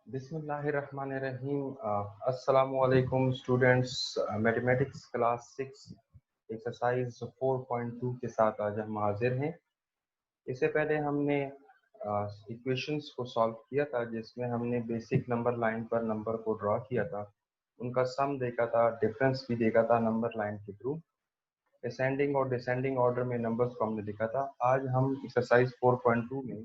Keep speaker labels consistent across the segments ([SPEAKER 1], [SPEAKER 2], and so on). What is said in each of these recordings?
[SPEAKER 1] बिस्मिल्लाहिर्रहमानिर्रहीम। अस्सलामुअलैकुम students. Mathematics class 6 exercise 4.2 के साथ आज हम हाजिर हैं। इससे पहले हमने इक्वेशंस को सॉल्व किया था, जिसमें हमने बेसिक नंबर लाइन पर नंबर को ड्रॉ किया था, उनका सम देखा था, डिफरेंस भी देखा था नंबर लाइन के थ्रू। असेंडिंग और डिसेंडिंग ऑर्डर में नंबर्स को हमने देखा था। आज हम एक्सरसाइज 4.2 में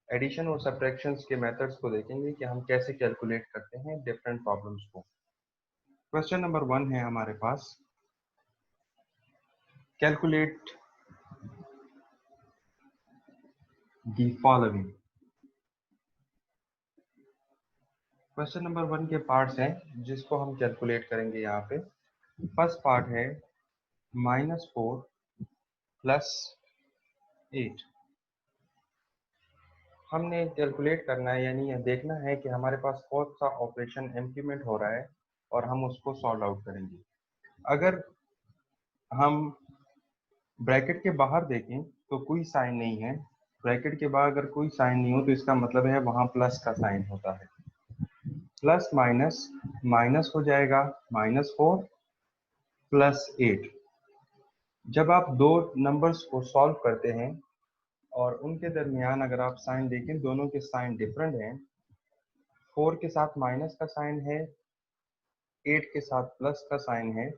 [SPEAKER 1] एडिशन और सब्ट्रैक्शंस के मेथड्स को देखेंगे कि हम कैसे कैलकुलेट करते हैं डिफरेंट प्रॉब्लम्स को। क्वेश्चन नंबर 1 है हमारे पास, calculate the following. Question number 1 के पार्ट्स हैं जिसको हम कैलकुलेट करेंगे यहाँ पे। फर्स्ट पार्ट है -4 + 8। हमने कैलकुलेट करना है, यानी यह देखना है कि हमारे पास कौन सा ऑपरेशन इम्प्लीमेंट हो रहा है और हम उसको सॉल्व आउट करेंगे। अगर हम ब्रैकेट के बाहर देखें तो कोई साइन नहीं है। ब्रैकेट के बाहर अगर कोई साइन नहीं हो तो इसका मतलब है वहां प्लस का साइन होता है। प्लस माइनस माइनस हो जाएगा, -4 + 8। जब आप दो नंबर्स को सॉल्व करते हैं और उनके दरमियान अगर आप साइन देखें, दोनों के साइन डिफरेंट हैं। 4 के साथ माइनस का साइन है, 8 के साथ प्लस का साइन है।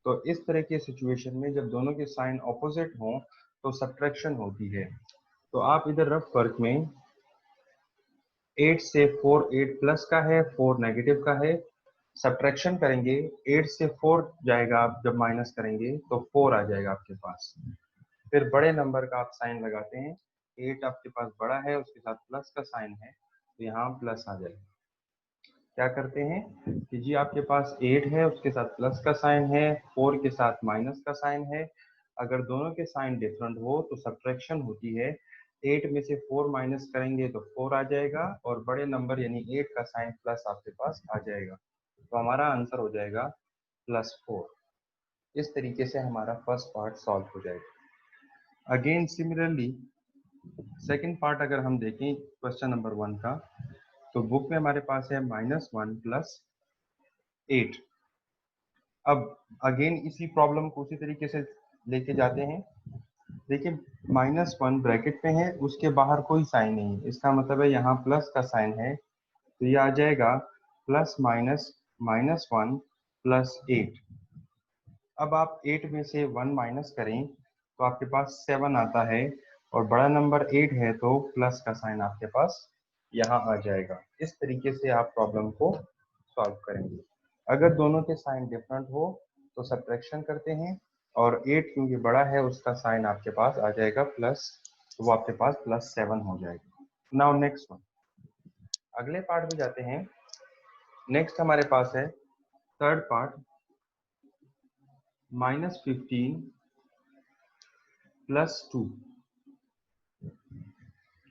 [SPEAKER 1] तो इस तरह की सिचुएशन में जब दोनों के साइन ऑपोजिट हों तो सब्ट्रैक्शन होती है। तो आप इधर रफ वर्क में 8 से 4, 8 प्लस का है, 4 नेगेटिव का है, सब्ट्रैक्शन करेंगे। 8 से 4 जाएगा, आप जब माइनस करेंगे तो 4 आ जाएगा आपके पास। फिर बड़े नंबर का आप साइन लगाते हैं। 8 आपके पास बड़ा है, उसके साथ प्लस का साइन है, तो यहाँ प्लस आ जाएगा। क्या करते हैं कि जी आपके पास 8 है, उसके साथ प्लस का साइन है, 4 के साथ माइनस का साइन है। अगर दोनों के साइन डिफरेंट हो तो सब्ट्रैक्शन होती है। 8 में से 4 माइनस करेंगे तो 4 आ जाएगा, और बड़े नंबर यानी 8 का साइन प्लस आपके पास आ जाएगा। तो हमारा आंसर हो जाएगा +4। इस तरीके से हमारा फर्स्ट पार्ट सॉल्व हो जाएगा। अगेन सिमिलरली सेकेंड पार्ट अगर हम देखें क्वेश्चन नंबर 1 का, तो बुक में हमारे पास है -1 + 8। अब अगेन इसी प्रॉब्लम को उसी तरीके से लेके जाते हैं। देखिए -1 ब्रैकेट में है, उसके बाहर कोई साइन नहीं है, इसका मतलब है यहाँ प्लस का साइन है, तो ये आ जाएगा +- -1 + 8। अब आप 8 में से 1 माइनस करें तो आपके पास 7 आता है, और बड़ा नंबर 8 है तो प्लस का साइन आपके पास यहाँ आ जाएगा। इस तरीके से आप प्रॉब्लम को सॉल्व करेंगे। अगर दोनों के साइन डिफरेंट हो तो सब्ट्रैक्शन करते हैं, और 8 क्योंकि बड़ा है उसका साइन आपके पास आ जाएगा प्लस, तो वो आपके पास +7 हो जाएगा। नाउ नेक्स्ट वन, अगले पार्ट में जाते हैं। नेक्स्ट हमारे पास है थर्ड पार्ट, -15 + 2।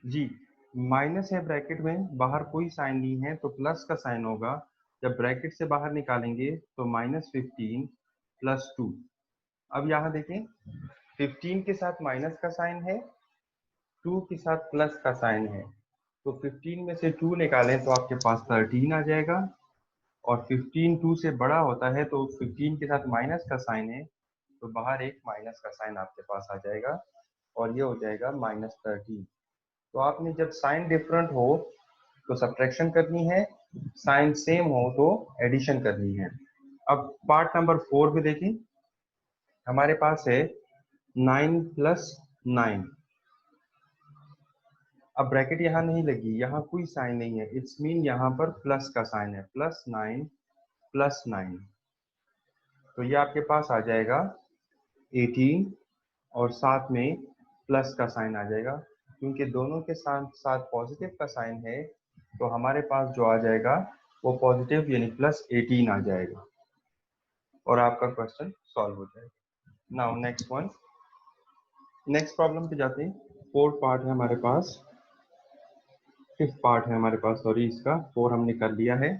[SPEAKER 1] जी माइनस है ब्रैकेट में, बाहर कोई साइन नहीं है तो प्लस का साइन होगा। जब ब्रैकेट से बाहर निकालेंगे तो -15 + 2। अब यहाँ देखें 15 के साथ माइनस का साइन है, 2 के साथ प्लस का साइन है, तो 15 में से 2 निकालें तो आपके पास 13 आ जाएगा। और 15 2 से बड़ा होता है, तो 15 के साथ माइनस का साइन है, तो बाहर एक माइनस का साइन आपके पास आ जाएगा, और ये हो जाएगा -13। तो आपने जब साइन डिफरेंट हो तो सब्ट्रैक्शन करनी है, साइन सेम हो तो एडिशन करनी है। अब पार्ट नंबर 4 में देखिए, हमारे पास है 9 + 9। अब ब्रैकेट यहाँ नहीं लगी, यहाँ कोई साइन नहीं है, इट्स मीन यहाँ पर प्लस का साइन है, +9 + 9, तो ये आपके पास आ जाएगा 18, और साथ में प्लस का साइन आ जाएगा। क्योंकि दोनों के साथ साथ पॉजिटिव का साइन है, तो हमारे पास जो आ जाएगा वो पॉजिटिव यानी +18 आ जाएगा, और आपका क्वेश्चन सॉल्व हो जाएगा। Now next one, next problem पे जाते हैं। फोर्थ पार्ट है हमारे पास, फिफ्थ पार्ट है हमारे पास, सॉरी, इसका 4 हमने कर लिया है।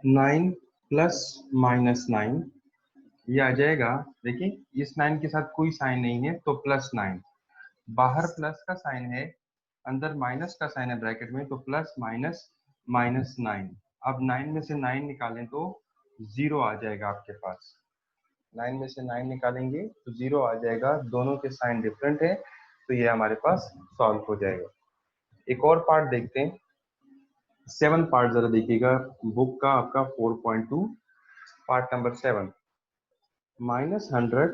[SPEAKER 1] 9 + -9, ये आ जाएगा। देखिए इस 9 के साथ कोई साइन नहीं है तो +9, बाहर प्लस का साइन है, अंदर माइनस का साइन है ब्रैकेट में, तो प्लस माइनस माइनस 9। अब 9 में से 9 निकालें तो 0 आ जाएगा आपके पास। 9 में से 9 निकालेंगे तो 0 आ जाएगा। दोनों के साइन डिफरेंट है, तो ये हमारे पास सॉल्व हो जाएगा। एक और पार्ट देखते हैं, 7 पार्ट जरा देखिएगा बुक का आपका 4.2 पार्ट नंबर 7। -100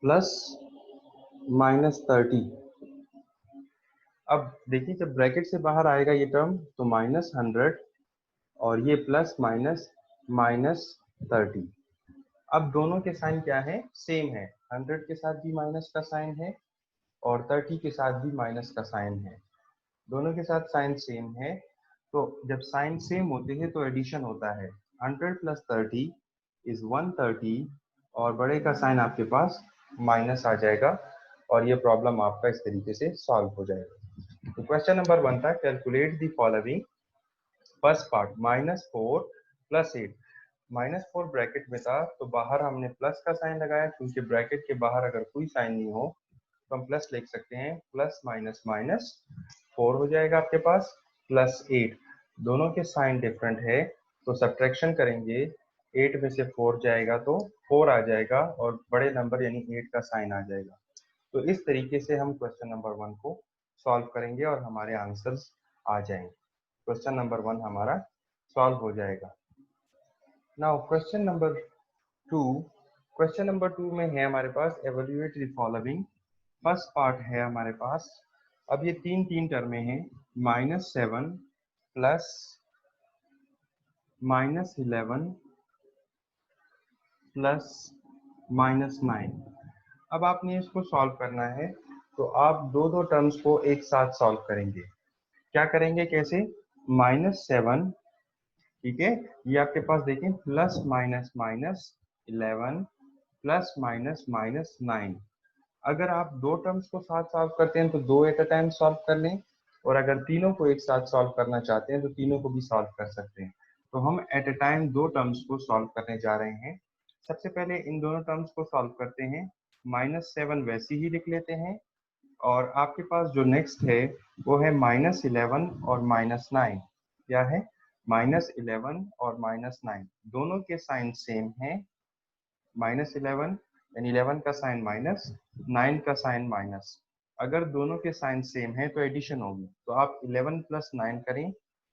[SPEAKER 1] प्लस -30। अब देखिए जब ब्रैकेट से बाहर आएगा ये टर्म तो -100 और ये प्लस माइनस -30। अब दोनों के साइन क्या है, सेम है। 100 के साथ भी माइनस का साइन है और 30 के साथ भी माइनस का साइन है। दोनों के साथ साइन सेम है, तो जब साइन सेम होते हैं तो एडिशन होता है। 100 प्लस 30 इज 130 और बड़े का साइन आपके पास माइनस आ जाएगा और ये प्रॉब्लम आपका इस तरीके से सॉल्व हो जाएगा। तो क्वेश्चन नंबर 1 था, calculate the following. First part -4 plus 8। -4 bracket में था तो बाहर हमने प्लस का साइन लगाया, क्योंकि ब्रैकेट के बाहर अगर कोई साइन नहीं हो तो हम प्लस लिख सकते हैं। प्लस माइनस माइनस 4 हो जाएगा आपके पास, प्लस 8। दोनों के साइन डिफरेंट है तो सब्ट्रैक्शन करेंगे, 8 में से 4 जाएगा तो 4 आ जाएगा और बड़े नंबर यानी 8 का साइन आ जाएगा। तो इस तरीके से हम क्वेश्चन नंबर 1 को सॉल्व करेंगे और हमारे आंसर्स आ जाएंगे। क्वेश्चन नंबर 1 हमारा सॉल्व हो जाएगा। Now question number 2। Question number 2 में है हमारे पास evaluate the following. First part है हमारे पास, अब ये तीन टर्में हैं, -7 प्लस -11 प्लस -9। अब आपने इसको सॉल्व करना है तो आप दो टर्म्स को एक साथ सॉल्व करेंगे। क्या करेंगे, कैसे? -7, ठीक है, ये आपके पास देखें plus minus minus 11 plus minus minus 9। अगर आप दो टर्म्स को साथ सॉल्व करते हैं तो दो एट अ टाइम सॉल्व कर लें, और अगर तीनों को एक साथ सॉल्व करना चाहते हैं तो तीनों को भी सॉल्व कर सकते हैं। तो हम एट अ टाइम दो टर्म्स को सॉल्व करने जा रहे हैं। सबसे पहले इन दोनों टर्म्स को सॉल्व करते हैं। -7 वैसे ही लिख लेते हैं, और आपके पास जो नेक्स्ट है वो है -11 और -9। क्या है? -11 और -9, दोनों के साइन सेम है। -11 यानी 11 का साइन माइनस, 9 का साइन माइनस। अगर दोनों के साइन सेम है तो एडिशन होगी, तो आप 11 प्लस 9 करें,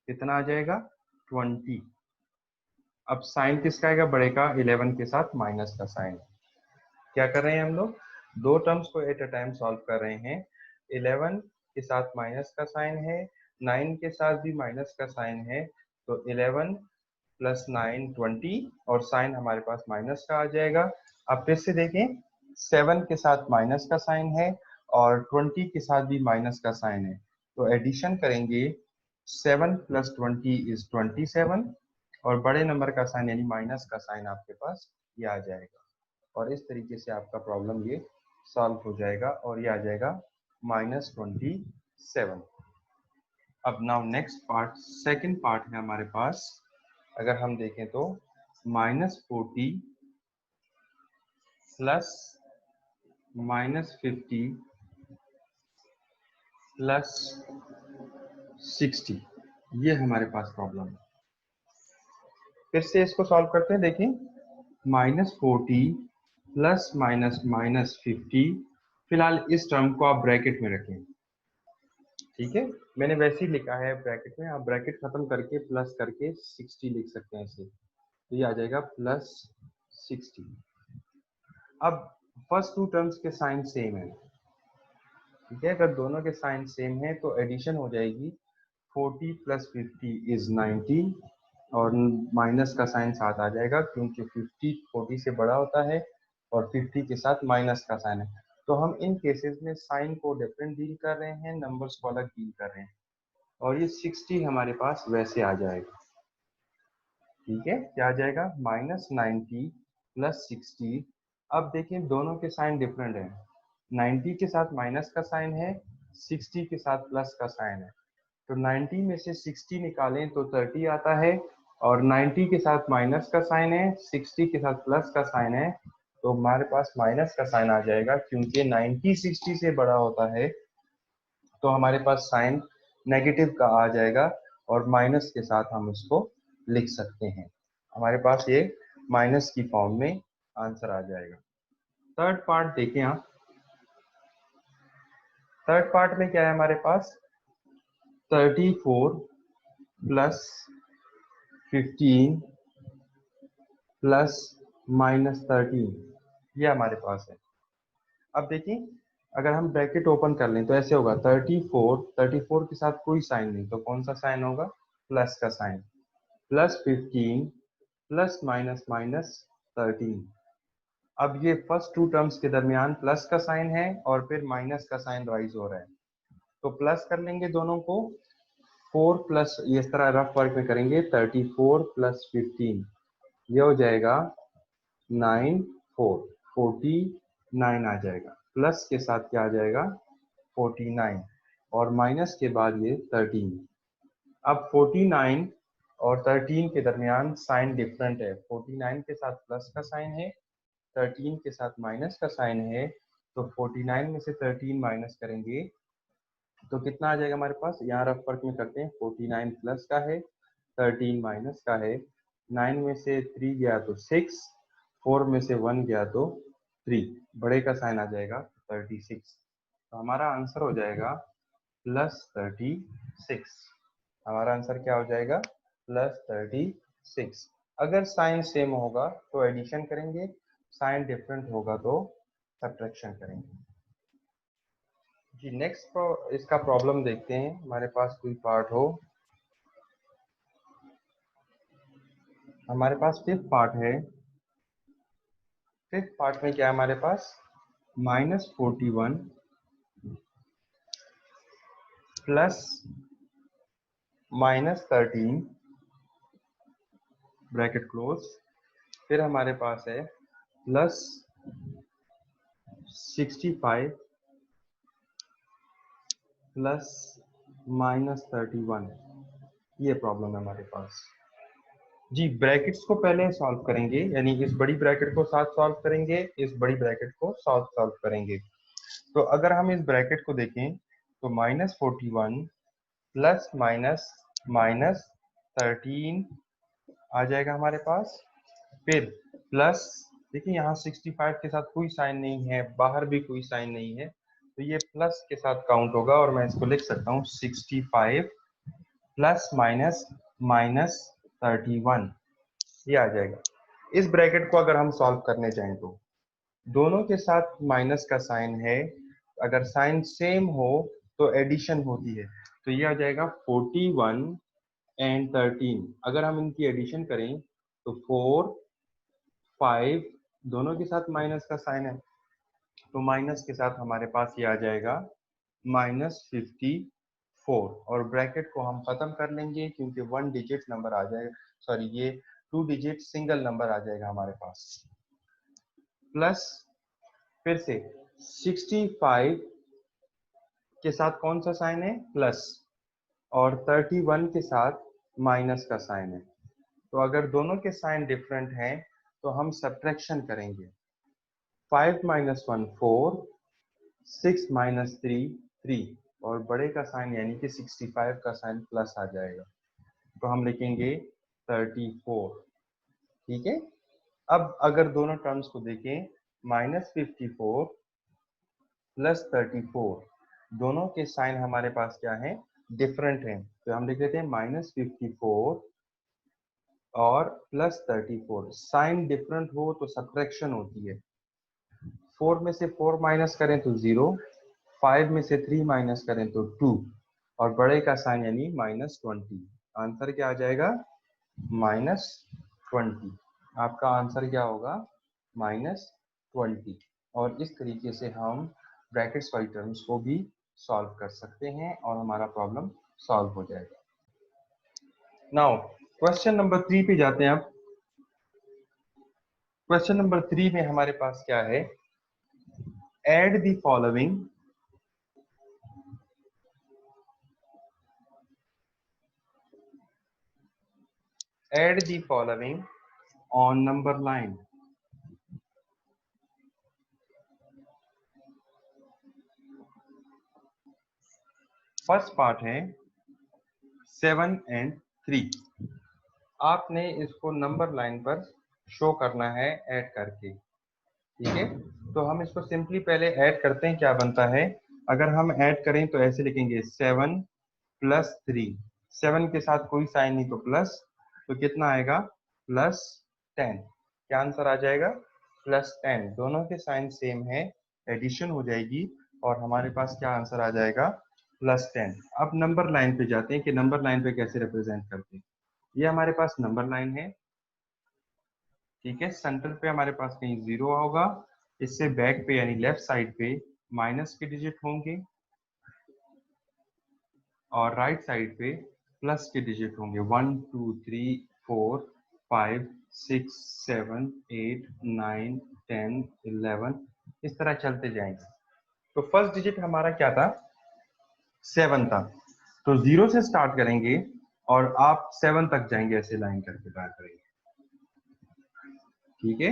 [SPEAKER 1] कितना आ जाएगा? 20। अब साइन किसका आएगा? बड़े का, 11 के साथ माइनस का साइन। क्या कर रहे हैं हम लोग? दो टर्म्स को एट अ टाइम सॉल्व कर रहे हैं। 11 के साथ माइनस का साइन है, 9 के साथ भी माइनस का साइन है, तो 11 प्लस 9 20 और साइन हमारे पास माइनस का आ जाएगा। अब फिर से देखें, 7 के साथ माइनस का साइन है और 20 के साथ भी माइनस का साइन है, तो एडिशन करेंगे। 7 प्लस 20 इज 27 और बड़े नंबर का साइन यानी माइनस का साइन आपके पास ये आ जाएगा, और इस तरीके से आपका प्रॉब्लम ये सॉल्व हो जाएगा और ये आ जाएगा -27। अब now next part, second part है हमारे पास। अगर हम देखें तो -40 प्लस -50 प्लस 60, ये हमारे पास प्रॉब्लम है। फिर से इसको सॉल्व करते हैं। देखिए, -40 प्लस माइनस माइनस 50, फिलहाल इस टर्म को आप ब्रैकेट में रखें, ठीक है। मैंने वैसे ही लिखा है ब्रैकेट में, आप ब्रैकेट खत्म करके प्लस करके 60 लिख सकते हैं इसे, तो ये आ जाएगा +60। अब फर्स्ट टू टर्म्स के साइन सेम है, ठीक है। अगर दोनों के साइन सेम है तो एडिशन हो जाएगी। 40 प्लस 50 इज 90 और माइनस का साइन साथ आ जाएगा, क्योंकि 50 40 से बड़ा होता है और 50 के साथ माइनस का साइन है। तो हम इन केसेस में साइन को डिफरेंट डील कर रहे हैं, नंबर्स को अलग डील कर रहे हैं, और ये 60 हमारे पास वैसे आ जाएगा, ठीक है। क्या आ जाएगा? -90 प्लस 60। अब देखिए दोनों के साइन डिफरेंट है, 90 के साथ माइनस का साइन है, 60 के साथ प्लस का साइन है। तो 90 में से 60 निकालें तो 30 आता है, और 90 के साथ माइनस का साइन है, 60 के साथ प्लस का साइन है, तो हमारे पास माइनस का साइन आ जाएगा, क्योंकि 90 60 से बड़ा होता है तो हमारे पास साइन नेगेटिव का आ जाएगा और माइनस के साथ हम इसको लिख सकते हैं। हमारे पास ये माइनस की फॉर्म में आंसर आ जाएगा। थर्ड पार्ट देखें आप। थर्ड पार्ट में क्या है हमारे पास, 34 प्लस 15 प्लस -13, ये हमारे पास है। अब देखिए, अगर हम ब्रैकेट ओपन कर लें तो ऐसे होगा, 34 के साथ कोई साइन नहीं, तो कौन सा साइन होगा, प्लस का sign, plus 15 plus minus minus 13। अब ये फर्स्ट टू टर्म्स के दरमियान प्लस का साइन है और फिर माइनस का साइन राइज हो रहा है, तो प्लस कर लेंगे दोनों को। 4 प्लस, ये इस तरह रफ वर्क में करेंगे, 34 प्लस 15, ये हो जाएगा 9 4 49 आ जाएगा। प्लस के साथ क्या आ जाएगा, 49, और माइनस के बाद ये 13। अब 49 और 13 के दरमियान साइन डिफरेंट है, 49 के साथ प्लस का साइन है, 13 के साथ माइनस का साइन है, तो 49 में से 13 माइनस करेंगे तो कितना आ जाएगा हमारे पास, यहाँ रफ वर्क में करते हैं, 49 प्लस का है, 13 माइनस का है, 9 में से 3 गया तो 6, 4 में से 1 गया तो 3, बड़े का साइन आ जाएगा 36। तो हमारा आंसर हो जाएगा +36। हमारा आंसर क्या हो जाएगा, +36। अगर साइन सेम होगा तो एडिशन करेंगे, साइन डिफरेंट होगा तो सब्ट्रैक्शन करेंगे। जी नेक्स्ट इसका प्रॉब्लम देखते हैं, हमारे पास कोई पार्ट हो। हमारे पास फिफ्थ पार्ट है। फिफ्थ पार्ट में क्या है हमारे पास, -41 प्लस -13 ब्रैकेट क्लोज, फिर हमारे पास है +65 प्लस -31, ये प्रॉब्लम है हमारे पास। जी ब्रैकेट्स को पहले सॉल्व करेंगे, यानी इस बड़ी ब्रैकेट को साथ सॉल्व करेंगे, इस बड़ी ब्रैकेट को साथ सॉल्व करेंगे। तो अगर हम इस ब्रैकेट को देखें तो -41 प्लस माइनस -13 आ जाएगा हमारे पास, फिर प्लस, देखिए यहाँ 65 के साथ कोई साइन नहीं है, बाहर भी कोई साइन नहीं है, तो ये प्लस के साथ काउंट होगा और मैं इसको लिख सकता हूँ 65 प्लस माइनस -31, ये आ जाएगा। इस ब्रैकेट को अगर हम सॉल्व करने चाहें तो दोनों के साथ माइनस का साइन है, अगर साइन सेम हो तो एडिशन होती है, तो ये आ जाएगा 41 एंड 13। अगर हम इनकी एडिशन करें तो 4 5, दोनों के साथ माइनस का साइन है, तो माइनस के साथ हमारे पास ये आ जाएगा -54, और ब्रैकेट को हम खत्म कर लेंगे क्योंकि 1 डिजिट नंबर आ जाएगा, सॉरी ये 2 डिजिट सिंगल नंबर आ जाएगा हमारे पास। प्लस फिर से 65 के साथ कौन सा साइन है, प्लस, और 31 के साथ माइनस का साइन है, तो अगर दोनों के साइन डिफरेंट हैं तो हम सब्ट्रैक्शन करेंगे। 5 - 1 4, 6 - 3 3, और बड़े का साइन यानी कि 65 का साइन प्लस आ जाएगा, तो हम लिखेंगे 34। ठीक है। अब अगर दोनों टर्म्स को देखें, -54 प्लस 34, दोनों के साइन हमारे पास क्या है, डिफरेंट हैं, तो हम लिख देते हैं -54 और +34। साइन डिफरेंट हो तो सब्ट्रैक्शन होती है, 4 में से 4 माइनस करें तो 0, 5 में से 3 माइनस करें तो 2, और बड़े का साइन यानी -20। आंसर क्या आ जाएगा, -20। आपका आंसर क्या होगा, -20। और इस तरीके से हम ब्रैकेट्स वाली टर्म्स को भी सॉल्व कर सकते हैं और हमारा प्रॉब्लम सॉल्व हो जाएगा। नाउ क्वेश्चन नंबर 3 पे जाते हैं। अब क्वेश्चन नंबर 3 में हमारे पास क्या है, add the following on number line। First part है 7 and 3। आपने इसको नंबर लाइन पर शो करना है ऐड करके, ठीक है। तो हम इसको सिंपली पहले ऐड करते हैं, क्या बनता है। अगर हम ऐड करें तो ऐसे लिखेंगे 7 + 3, 7 के साथ कोई साइन नहीं तो प्लस, तो कितना आएगा +10। क्या आंसर आ जाएगा +10। दोनों के साइन सेम है, एडिशन हो जाएगी और हमारे पास क्या आंसर आ जाएगा +10। अब नंबर लाइन पे जाते हैं कि नंबर लाइन पे कैसे रिप्रेजेंट करते हैं। ये हमारे पास नंबर लाइन है, ठीक है। सेंटर पे हमारे पास कहीं 0 होगा, इससे बैक पे यानी लेफ्ट साइड पे माइनस के डिजिट होंगे और राइट साइड पे प्लस के डिजिट होंगे। 1 2 3 4 5 6 7 8 9 10 11 इस तरह चलते जाएंगे। तो फर्स्ट डिजिट हमारा क्या था 7 था, तो 0 से स्टार्ट करेंगे और आप 7 तक जाएंगे, ऐसे लाइन करके बाहर करेंगे, ठीक है।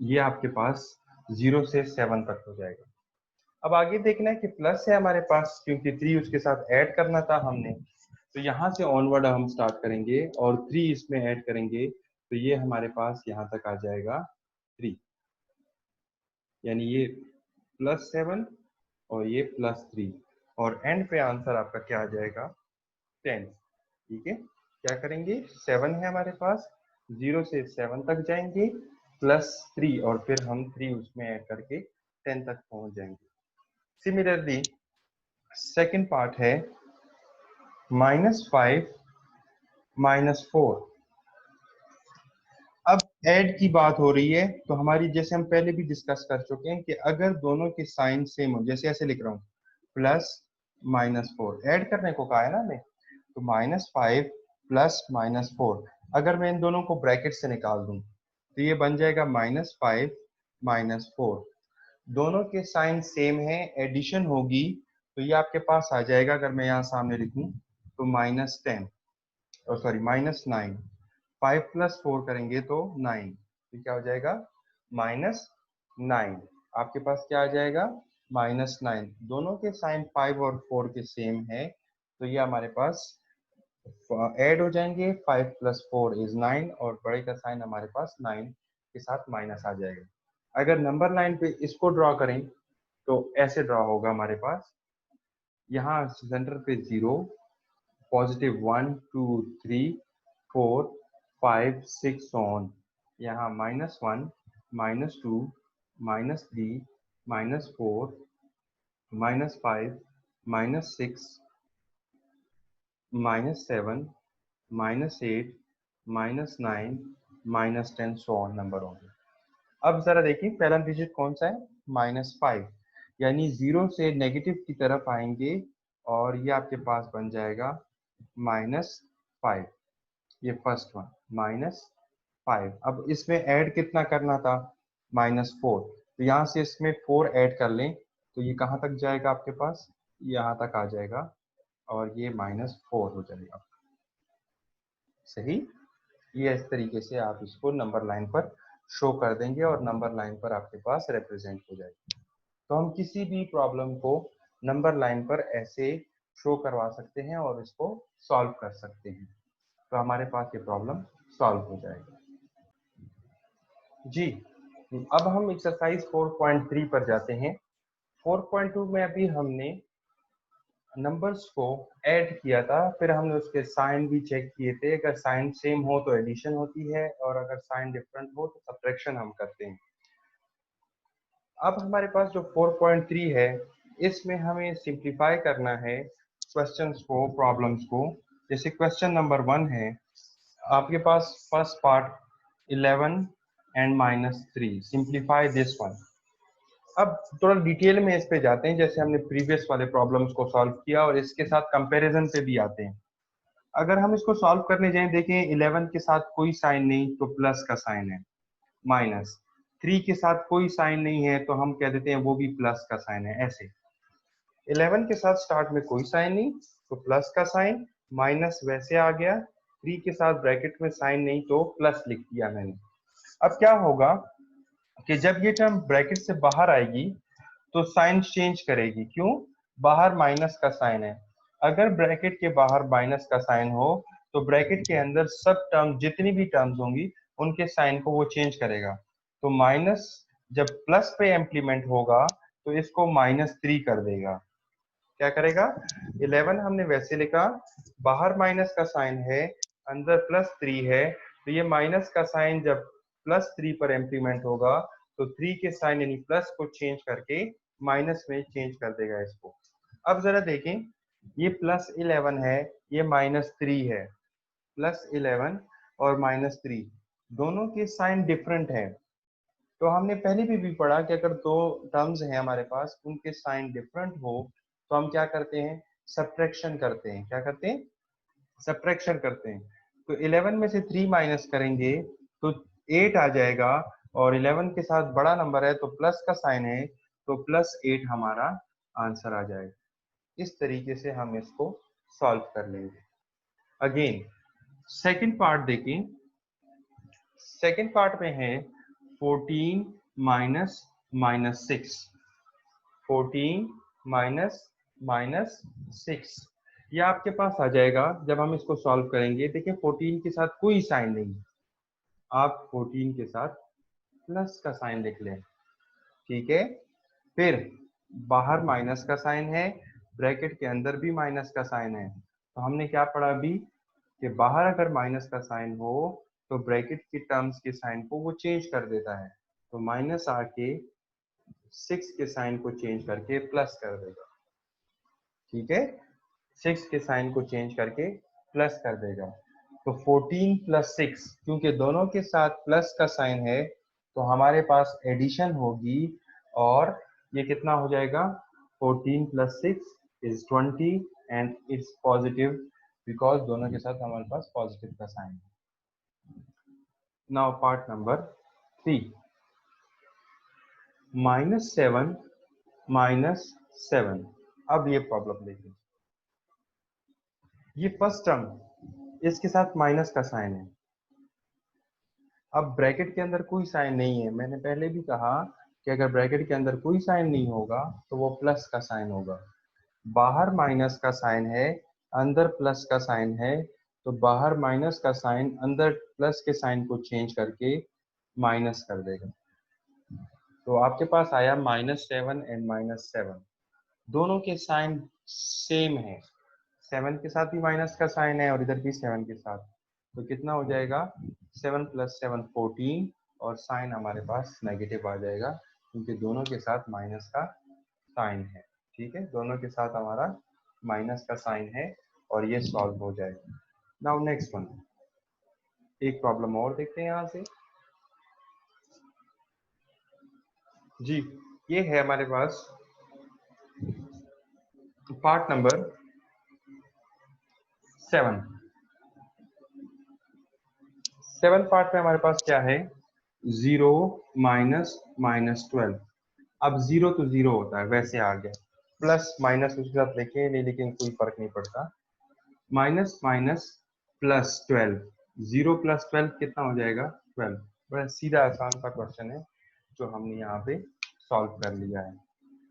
[SPEAKER 1] ये आपके पास 0 से 7 तक हो जाएगा। अब आगे देखना है कि प्लस है हमारे पास, क्योंकि 3 उसके साथ ऐड करना था हमने, तो यहाँ से ऑनवर्ड हम स्टार्ट करेंगे और 3 इसमें ऐड करेंगे, तो ये हमारे पास यहाँ तक आ जाएगा 3, यानी ये +7 और ये +3 और एंड पे आंसर आपका क्या आ जाएगा 10, ठीक है। क्या करेंगे 7 है हमारे पास, 0 से 7 तक जाएंगे +3 और फिर हम 3 उसमें ऐड करके 10 तक पहुंच जाएंगे। सिमिलरली सेकेंड पार्ट है -5 -4। अब ऐड की बात हो रही है, तो हमारी जैसे हम पहले भी डिस्कस कर चुके हैं कि अगर दोनों के साइन सेम हो, जैसे ऐसे लिख रहा हूँ +-4, ऐड करने को कहा है ना हमें, तो -5 + -4, अगर मैं इन दोनों को ब्रैकेट से निकाल दूं तो ये बन जाएगा -5 -4। दोनों के साइन सेम है, एडिशन होगी तो ये आपके पास आ जाएगा, अगर मैं यहाँ सामने लिखूं तो -10 और सॉरी -9। 5 + 4 करेंगे तो 9, तो क्या हो जाएगा -9। आपके पास क्या आ जाएगा -9। दोनों के साइन 5 और 4 के सेम है, तो ये हमारे पास ऐड हो जाएंगे। 5 + 4 = 9 और बड़े का साइन हमारे पास 9 के साथ माइनस आ जाएगा। अगर नंबर लाइन पे इसको ड्रॉ करें तो ऐसे ड्रॉ होगा हमारे पास, यहाँ सेंटर पे 0, पॉजिटिव 1 2 3 4 5 6 ऑन, यहाँ -1 -2 -3 -4 -5 -6 -7 -8 -9 -10 सो ऑन नंबर होंगे। अब जरा देखिए पहला डिजिट कौन सा है -5, यानी 0 से नेगेटिव की तरफ आएंगे और ये आपके पास बन जाएगा -5। ये फर्स्ट वन -5। अब इसमें ऐड कितना करना था -4, तो यहाँ से इसमें 4 ऐड कर लें तो ये कहाँ तक जाएगा आपके पास, यहाँ तक आ जाएगा और ये -4 हो जाएगा, सही। ये इस तरीके से आप इसको नंबर लाइन पर शो कर देंगे और नंबर लाइन पर आपके पास रिप्रेजेंट हो जाएगी। तो हम किसी भी प्रॉब्लम को नंबर लाइन पर ऐसे शो करवा सकते हैं और इसको सॉल्व कर सकते हैं, तो हमारे पास ये प्रॉब्लम सॉल्व हो जाएगी जी। अब हम एक्सरसाइज 4.3 पर जाते हैं। 4.2 में अभी हमने नंबर्स को ऐड किया था, फिर हमने उसके साइन भी चेक किए थे। अगर साइन सेम हो तो एडिशन होती है और अगर साइन डिफरेंट हो तो सब्ट्रैक्शन हम करते हैं। अब हमारे पास जो 4.3 है इसमें हमें सिंप्लीफाई करना है क्वेश्चंस को, प्रॉब्लम्स को। जैसे क्वेश्चन नंबर 1 है आपके पास, first part 11 and -3, simplify this one. अब थोड़ा डिटेल में इस पे जाते हैं, जैसे हमने प्रीवियस वाले प्रॉब्लम्स को सॉल्व किया और इसके साथ कंपैरिजन पे भी आते हैं। अगर हम इसको सॉल्व करने जाएं, देखें 11 के साथ कोई साइन नहीं तो प्लस का साइन है, -3 के साथ कोई साइन नहीं है तो हम कह देते हैं वो भी प्लस का साइन है। ऐसे 11 के साथ स्टार्ट में कोई साइन नहीं तो प्लस का साइन, माइनस वैसे आ गया, 3 के साथ ब्रैकेट में साइन नहीं तो प्लस लिख दिया मैंने। अब क्या होगा कि जब ये टर्म ब्रैकेट से बाहर आएगी तो साइन चेंज करेगी, क्यों, बाहर माइनस का साइन है, अगर ब्रैकेट के बाहर माइनस का साइन हो तो ब्रैकेट के अंदर सब टर्म जितनी भी टर्म्स होंगी उनके साइन को वो चेंज करेगा। तो माइनस जब प्लस पे इम्प्लीमेंट होगा तो इसको -3 कर देगा। क्या करेगा? 11 हमने वैसे लिखा, बाहर माइनस का साइन है, अंदर +3 है, तो ये माइनस का साइन जब +3 पर इम्प्लीमेंट होगा तो 3 के साइन यानी प्लस को चेंज करके माइनस में चेंज कर देगा इसको। अब जरा देखें, ये +11 है, ये -3 है। +11 और -3 दोनों के साइन डिफरेंट है। तो हमने पहले भी पढ़ा कि अगर दो टर्म्स हैं हमारे पास, उनके साइन डिफरेंट हो तो हम क्या करते हैं? सब्ट्रैक्शन करते हैं। क्या करते हैं? सब्ट्रैक्शन करते हैं। तो 11 में से 3 माइनस करेंगे तो 8 आ जाएगा, और 11 के साथ बड़ा नंबर है तो प्लस का साइन है, तो +8 हमारा आंसर आ जाएगा। इस तरीके से हम इसको सॉल्व कर लेंगे। अगेन सेकंड पार्ट देखें। सेकंड पार्ट में है 14 माइनस -6। 14 -6 ये आपके पास आ जाएगा जब हम इसको सॉल्व करेंगे। देखिए 14 के साथ कोई साइन नहीं, आप 14 के साथ प्लस का साइन लिख लें। ठीक है, फिर बाहर माइनस का साइन है, ब्रैकेट के अंदर भी माइनस का साइन है। तो हमने क्या पढ़ा अभी कि बाहर अगर माइनस का साइन हो तो ब्रैकेट की टर्म्स के साइन को वो चेंज कर देता है। तो माइनस आके 6 के साइन को चेंज करके प्लस कर देगा। ठीक है, 6 के साइन को चेंज करके प्लस कर देगा। तो 14 + 6, क्योंकि दोनों के साथ प्लस का साइन है तो हमारे पास एडिशन होगी, और ये कितना हो जाएगा? 14 + 6 is 20 and it's positive because दोनों के साथ हमारे पास पॉजिटिव का साइन है। Now part number 3, -7 -7। अब ये प्रॉब्लम देखिए, ये फर्स्ट टर्म, इसके साथ माइनस का साइन है। अब ब्रैकेट के अंदर कोई साइन नहीं है। मैंने पहले भी कहा कि अगर ब्रैकेट के अंदर कोई साइन नहीं होगा तो वो प्लस का साइन होगा। बाहर माइनस का साइन है, अंदर प्लस का साइन है, तो बाहर माइनस का साइन अंदर प्लस के साइन को चेंज करके माइनस कर देगा। तो आपके पास आया -7 एंड -7, दोनों के साइन सेम है। 7 के साथ भी माइनस का साइन है और इधर भी 7 के साथ, तो कितना हो जाएगा? 7 + 7 14, और साइन हमारे पास नेगेटिव आ जाएगा क्योंकि दोनों के साथ माइनस का साइन है। ठीक है, दोनों के साथ हमारा माइनस का साइन है और ये सॉल्व हो जाएगा। नाउ नेक्स्ट वन, एक प्रॉब्लम और देखते हैं यहाँ से। जी, ये है हमारे पास पार्ट नंबर 7। 7 पार्ट में हमारे पास क्या है? 0 -12। अब 0 तो 0 होता है, वैसे आ गया, प्लस माइनस उसके साथ लिखे नहीं, लेकिन कोई फर्क नहीं पड़ता। माइनस माइनस +12, 0 + 12 कितना हो जाएगा? 12। बड़ा सीधा आसान सा क्वेश्चन है जो हमने यहाँ पे सॉल्व कर लिया है।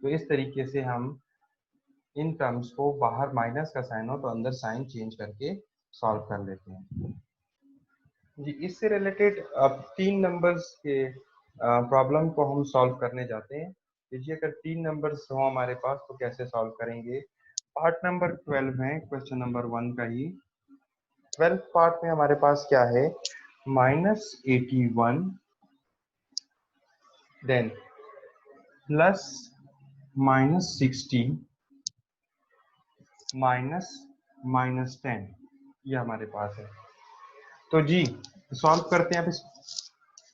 [SPEAKER 1] तो इस तरीके से हम इन टर्म्स को, बाहर माइनस का साइन हो तो अंदर साइन चेंज करके सॉल्व कर लेते हैं। जी, इससे रिलेटेड अब 3 नंबर्स के प्रॉब्लम को हम सॉल्व करने जाते हैं। देखिए, अगर 3 नंबर्स हो हमारे पास तो कैसे सॉल्व करेंगे? पार्ट नंबर 12 है, क्वेश्चन नंबर 1 का ही। 12th पार्ट में हमारे पास क्या है? -81, देन प्लस -60 -10, ये हमारे पास है। तो जी सॉल्व करते हैं। अब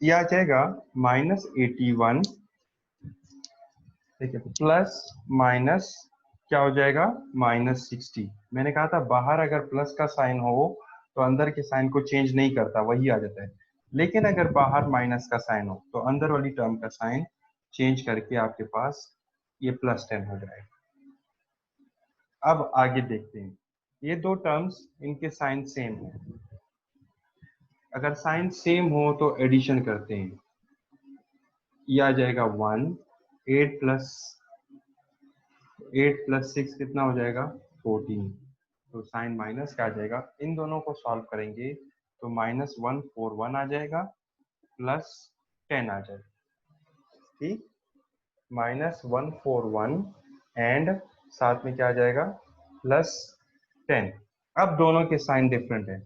[SPEAKER 1] ये आ जाएगा -81, ठीक है, प्लस माइनस क्या हो जाएगा? -60। मैंने कहा था बाहर अगर प्लस का साइन हो तो अंदर के साइन को चेंज नहीं करता, वही आ जाता है। लेकिन अगर बाहर माइनस का साइन हो तो अंदर वाली टर्म का साइन चेंज करके आपके पास ये +10 हो जाएगा। अब आगे देखते हैं, ये दो टर्म्स, इनके साइन सेम है। अगर साइन सेम हो तो एडिशन करते हैं। ये आ जाएगा 1, 8 + 6 कितना हो जाएगा? 14, तो साइन माइनस क्या आ जाएगा, इन दोनों को सॉल्व करेंगे तो -141 आ जाएगा प्लस 10 आ जाएगा, ठीक, -141 एंड साथ में क्या आ जाएगा प्लस 10। अब दोनों के साइन डिफरेंट है,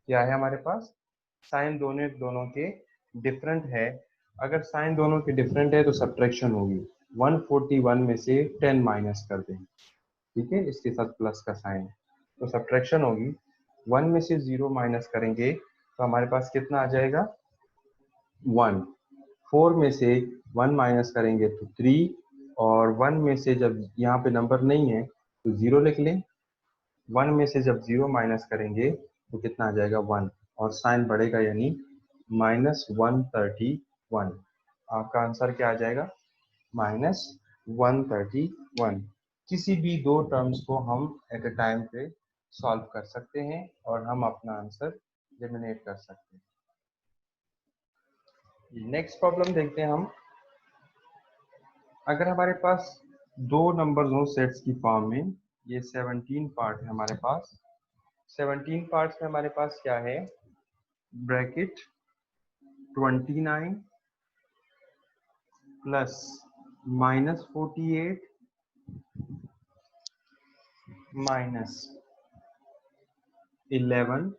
[SPEAKER 1] क्या है हमारे पास, साइन दोनों के डिफरेंट है। अगर साइन दोनों के डिफरेंट है तो सब्ट्रैक्शन होगी, 141 में से 10 माइनस कर दें, ठीक है, इसके साथ प्लस का साइन, तो सब्ट्रैक्शन होगी, 1 में से 0 माइनस करेंगे तो हमारे पास कितना आ जाएगा 1, 4 में से 1 माइनस करेंगे तो 3, और 1 में से जब यहाँ पे नंबर नहीं है तो 0 लिख लें, 1 में से जब 0 माइनस करेंगे तो कितना आ जाएगा 1, और साइन बढ़ेगा यानी -131। आपका आंसर क्या आ जाएगा -131। किसी भी दो टर्म्स को हम एट अ टाइम पे सॉल्व कर सकते हैं और हम अपना आंसर एलिमिनेट कर सकते हैं। नेक्स्ट प्रॉब्लम देखते हैं हम। अगर हमारे पास दो नंबर्स हो सेट्स की फॉर्म में, ये 17 पार्ट है हमारे पास, 17 पार्ट्स में हमारे पास क्या है, ब्रैकेट 29 प्लस -48 माइनस 11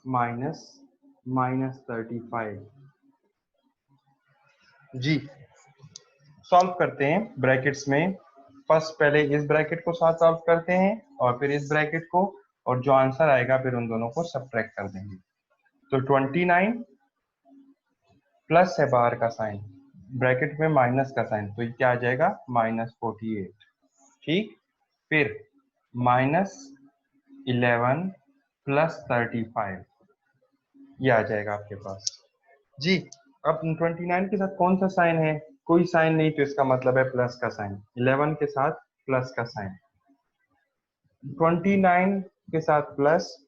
[SPEAKER 1] माइनस -35। जी, सॉल्व करते हैं ब्रैकेट्स में। फर्स्ट पहले इस ब्रैकेट को साथ सॉल्व करते हैं और फिर इस ब्रैकेट को, और जो आंसर आएगा फिर उन दोनों को सब्ट्रैक्ट कर देंगे। तो 29 प्लस है बाहर का साइन, ब्रैकेट में माइनस का साइन, तो ये क्या आ जाएगा -48, ठीक, फिर -11 प्लस 35, ये आ जाएगा आपके पास। जी, अब 29 के साथ कौन सा साइन है, कोई साइन नहीं, तो इसका मतलब है प्लस का साइन, 11 के साथ प्लस का साइन, 29 के साथ प्लस,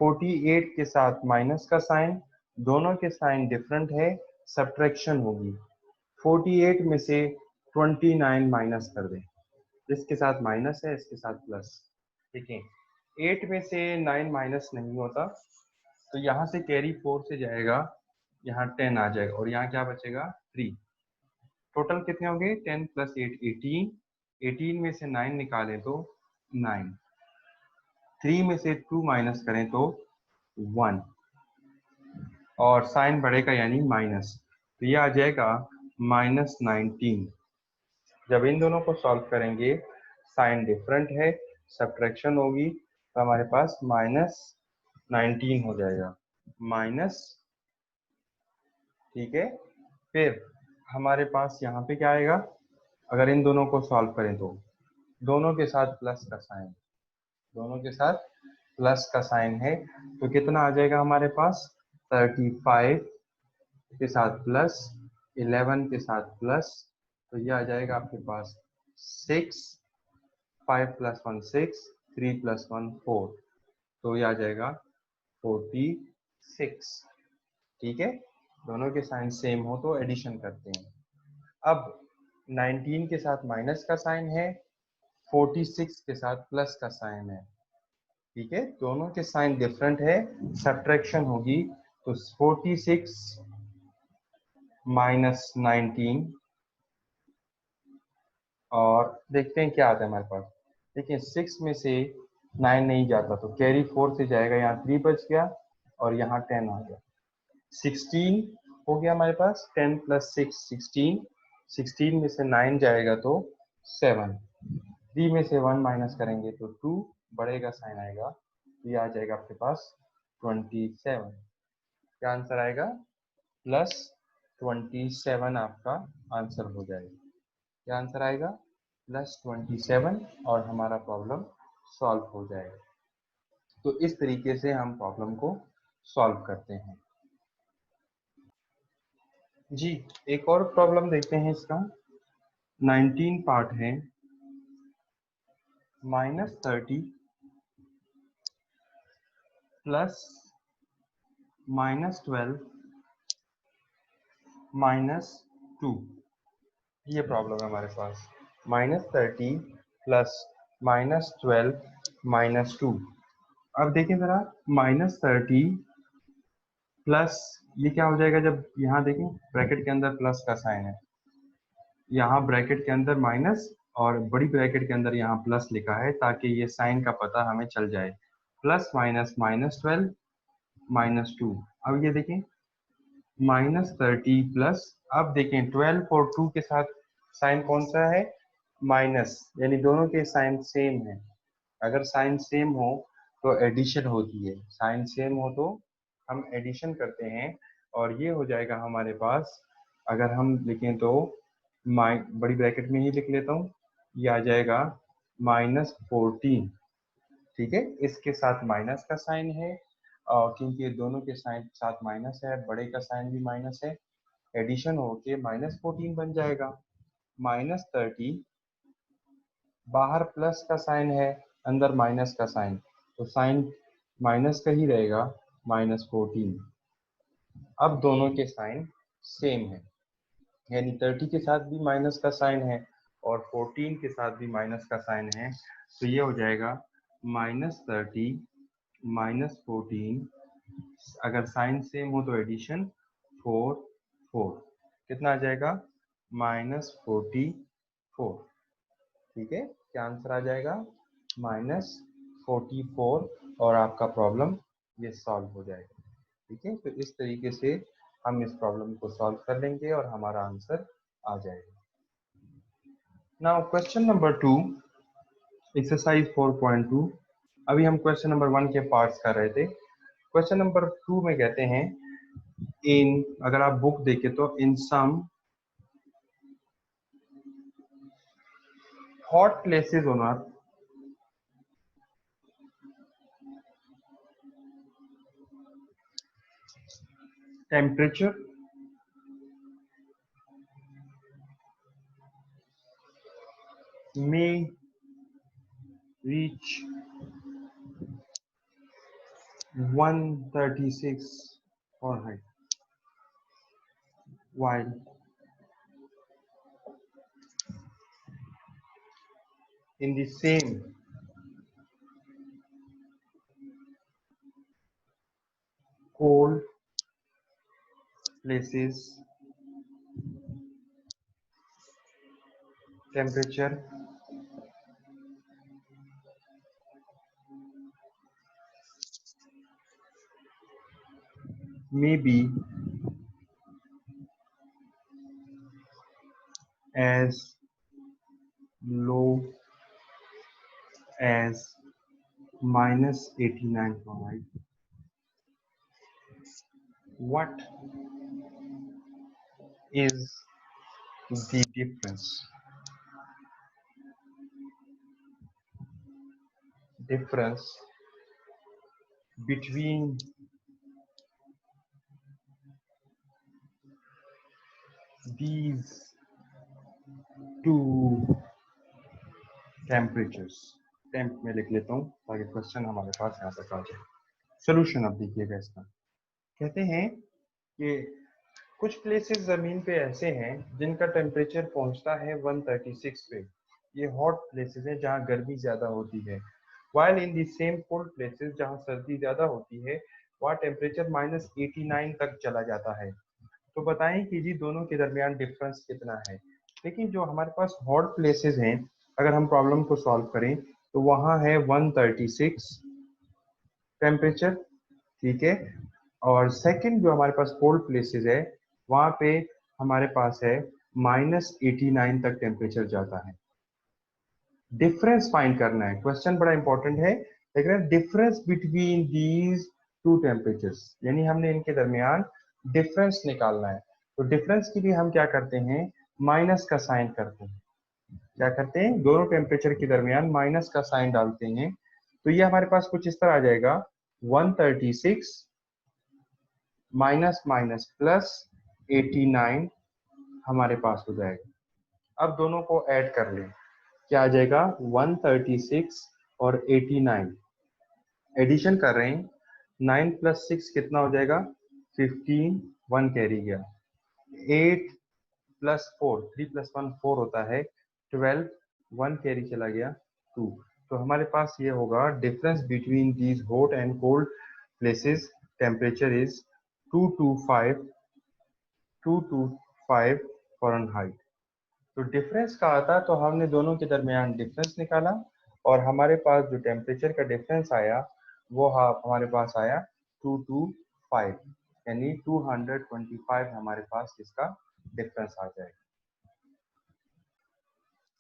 [SPEAKER 1] 48 के साथ माइनस का साइन, दोनों के साइन डिफरेंट है, सब्ट्रैक्शन होगी, 48 में से 29 माइनस कर दें, इसके साथ माइनस है, इसके साथ प्लस, ठीक है, 8 में से 9 माइनस नहीं होता, तो यहाँ से कैरी 4 से जाएगा, यहाँ 10 आ जाएगा, और यहाँ क्या बचेगा 3, टोटल कितने हो गए 10 प्लस 8 18, 18 में से 9 निकालें तो 9, 3 में से 2 माइनस करें तो 1, और साइन बढ़ेगा यानी माइनस, तो ये आ जाएगा -19। जब इन दोनों को सॉल्व करेंगे साइन डिफरेंट है, सब्ट्रैक्शन होगी, तो हमारे पास -19 हो जाएगा, माइनस, ठीक है, फिर हमारे पास यहाँ पे क्या आएगा, अगर इन दोनों को सॉल्व करें तो दोनों के साथ प्लस का साइन, दोनों के साथ प्लस का साइन है, तो कितना आ जाएगा हमारे पास 35 के साथ प्लस, 11 के साथ प्लस, तो ये आ जाएगा आपके पास 6, 5 प्लस 1 6, 3 प्लस 1 4, तो ये आ जाएगा 46, ठीक है, दोनों के साइन सेम हो तो एडिशन करते हैं। अब 19 के साथ माइनस का साइन है, 46 के साथ प्लस का साइन है, ठीक है, दोनों के साइन डिफरेंट है, सब्ट्रैक्शन होगी, तो 46 माइनस 19, और देखते हैं क्या आता है हमारे पास। देखिए 6 में से 9 नहीं जाता तो कैरी 4 से जाएगा, यहाँ 3 बच गया और यहाँ 10 आ गया, 16 हो गया हमारे पास, 10 प्लस 6 16, 16 में से 9 जाएगा तो 7, 3 में से 1 माइनस करेंगे तो 2, बढ़ेगा साइन आएगा, तो ये आ जाएगा आपके पास 27, क्या आंसर आएगा +27 आपका आंसर हो जाएगा, क्या आंसर आएगा +27, और हमारा प्रॉब्लम सॉल्व हो जाएगा। तो इस तरीके से हम प्रॉब्लम को सॉल्व करते हैं। जी, एक और प्रॉब्लम देखते हैं इसका, 19 पार्ट है, -30 प्लस -12 -2, ये प्रॉब्लम है हमारे पास, -30 प्लस -12 -2। अब देखें जरा, -30 प्लस, ये क्या हो जाएगा जब यहाँ देखें ब्रैकेट के अंदर प्लस का साइन है, यहाँ ब्रैकेट के अंदर माइनस और बड़ी ब्रैकेट के अंदर यहाँ प्लस लिखा है ताकि ये साइन का पता हमें चल जाए। Plus minus -12 -2। अब ये देखें -30 प्लस, अब देखें 12 और 2 के साथ साइन कौन सा है, माइनस, यानी दोनों के साइन सेम है। अगर साइन सेम हो तो एडिशन होती है, साइन सेम हो तो हम एडिशन करते हैं, और ये हो जाएगा हमारे पास, अगर हम लिखें तो बड़ी ब्रैकेट में ही लिख लेता हूँ, ये आ जाएगा -14। ठीक है, इसके साथ माइनस का साइन है, और क्योंकि ये दोनों के साइन साथ माइनस है, बड़े का साइन भी माइनस है, एडिशन होके -14 बन जाएगा। -30, बाहर प्लस का साइन है, अंदर माइनस का साइन, तो साइन माइनस का ही रहेगा, -14। अब दोनों के साइन सेम है, यानी 30 के साथ भी माइनस का साइन है और 14 के साथ भी माइनस का साइन है, तो ये हो जाएगा -30 -14, अगर साइन सेम हो तो एडिशन 4 4, कितना आ जाएगा, -44। ठीक है, क्या आंसर आ जाएगा, -44, और आपका प्रॉब्लम ये सॉल्व हो जाएगा। ठीक है, तो इस तरीके से हम इस प्रॉब्लम को सॉल्व कर लेंगे और हमारा आंसर आ जाएगा। Now question number 2, exercise 4.2। अभी हम क्वेश्चन नंबर 1 के पार्ट्स कर रहे थे। क्वेश्चन नंबर 2 में कहते हैं, इन, अगर आप बुक देखें तो, in some hot places on earth temperature may reach 136 Fahrenheit, while in the same cold places temperature may be as low as -89 Fahrenheit. What is the difference between these two temperatures? Temp में लिख लेता हूँ ताकि question हमारे पास यहाँ तक आ जाए। Solution अब देखिएगा इसका। कहते हैं कि कुछ प्लेसेस जमीन पे ऐसे हैं जिनका टेम्परेचर पहुंचता है 136 पे, ये हॉट प्लेसेस हैं जहाँ गर्मी ज्यादा होती है। While in the same cold places, जहाँ सर्दी ज्यादा होती है, वहाँ टेम्परेचर -89 तक चला जाता है। तो बताएं कि जी दोनों के दरमियान डिफरेंस कितना है। लेकिन जो हमारे पास हॉट प्लेसेस हैं, अगर हम प्रॉब्लम को सॉल्व करें तो वहाँ है 136 टेम्परेचर, ठीक है। और सेकंड जो हमारे पास कोल्ड प्लेसेस है, वहाँ पे हमारे पास है -89 तक टेम्परेचर जाता है। डिफरेंस फाइंड करना है, क्वेश्चन बड़ा इंपॉर्टेंट है, लेकिन difference between these two temperatures, यानी हमने इनके दरमियान डिफरेंस निकालना है। तो डिफरेंस के लिए हम क्या करते हैं, माइनस का साइन करते हैं। क्या करते हैं, दोनों टेम्परेचर के दरमियान माइनस का साइन डालते हैं। तो ये हमारे पास कुछ इस तरह आ जाएगा, 136 माइनस माइनस प्लस 89 हमारे पास हो जाएगा। अब दोनों को ऐड कर लें, क्या आ जाएगा, 136 और 89 एडिशन कर रहे हैं, 9 + 6 कितना हो जाएगा, 15, 1 कैरी गया, 8 + 4, 3 + 1 4 होता है, 12, 1 कैरी चला गया, 2। तो हमारे पास ये होगा difference between these hot and cold places temperature is 225 Fahrenheit. तो डिफरेंस कहा था तो हमने दोनों के दरमियान डिफरेंस निकाला और हमारे पास जो टेम्परेचर का डिफरेंस आया वो हमारे पास आया 225, यानी 225 हमारे पास इसका डिफरेंस आ जाएगा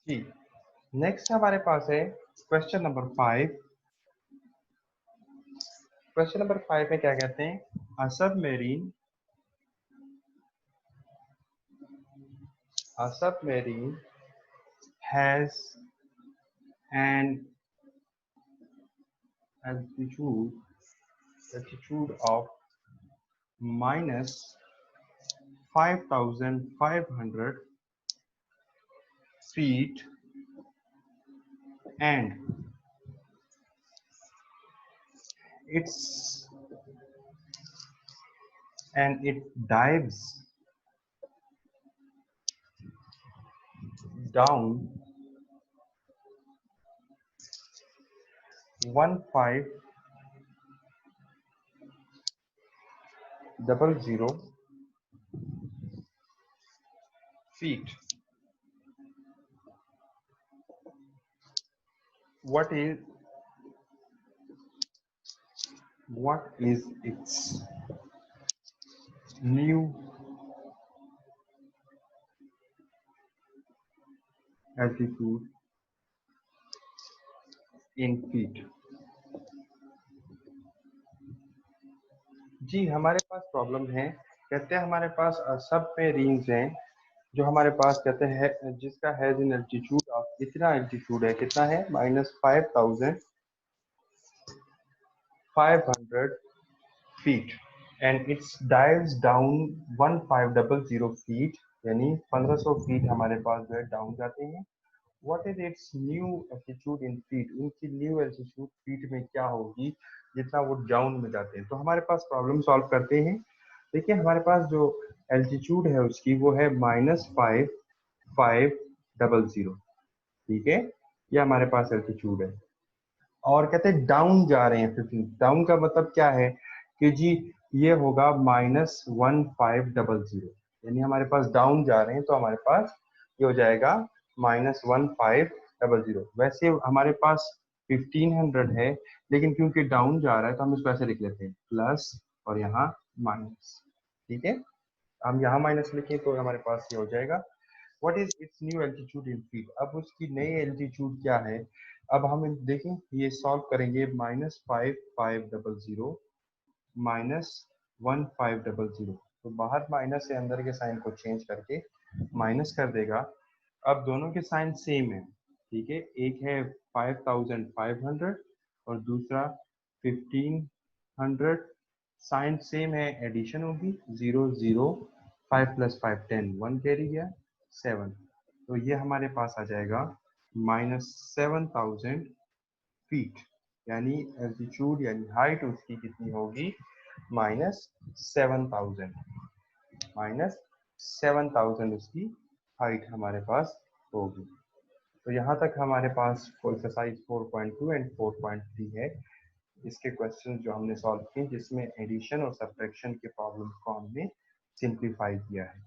[SPEAKER 1] जी। नेक्स्ट हमारे पास है क्वेश्चन नंबर 5। क्वेश्चन नंबर 5 में क्या कहते हैं, a submarine has an altitude of minus 5,500 feet and it's it dives down 1500 feet. What is its new altitude in feet? जी हमारे पास प्रॉब्लम है, कहते हैं हमारे पास सब में रेंज हैं जो हमारे पास कहते हैं जिसका हैज इन एल्टीट्यूड ऑफ इतना एल्टीट्यूड है, कितना है -5500 feet and it's dives down 1500 feet, यानी 1500 फीट हमारे पास जो है डाउन जाते हैं। What is it's new altitude in feet, उनकी न्यू एल्टीट्यूड फीट में क्या होगी जितना वो डाउन में जाते हैं। तो हमारे पास प्रॉब्लम सॉल्व करते हैं। देखिए हमारे पास जो एल्टीट्यूड है उसकी वो है -5500, ठीक है, ये हमारे पास एल्टीट्यूड है। और कहते हैं डाउन जा रहे हैं 15, डाउन का मतलब क्या है कि जी ये होगा -1500, यानी हमारे पास डाउन जा रहे हैं तो हमारे पास ये हो जाएगा -1500। वैसे हमारे पास 1500 है लेकिन क्योंकि डाउन जा रहा है तो हम इसको ऐसे लिख लेते हैं प्लस और यहाँ माइनस, ठीक है। हम यहाँ माइनस लिखें तो हमारे पास ये हो जाएगा what is it's new altitude in feet. अब उसकी नई एल्टीट्यूड क्या है, अब हम देखें ये सॉल्व करेंगे -5500 -1500, तो बाहर माइनस से अंदर के साइन को चेंज करके माइनस कर देगा। अब दोनों के साइन सेम है, ठीक है, एक है 5500 और दूसरा 1500, साइन सेम है, एडिशन होगी 0 0, 5 + 5 10, 1 कैरी गया 7, तो ये हमारे पास आ जाएगा -7000 फीट, यानी एल्टीट्यूड यानी हाइट उसकी कितनी होगी -7000 उसकी हाइट हमारे पास होगी। तो यहाँ तक हमारे पास एक्सरसाइज 4.2 एंड 4.3 है। इसके क्वेश्चन जो हमने सॉल्व किए जिसमें एडिशन और सब्ट्रैक्शन के प्रॉब्लम को हमने सिंप्लीफाई किया है।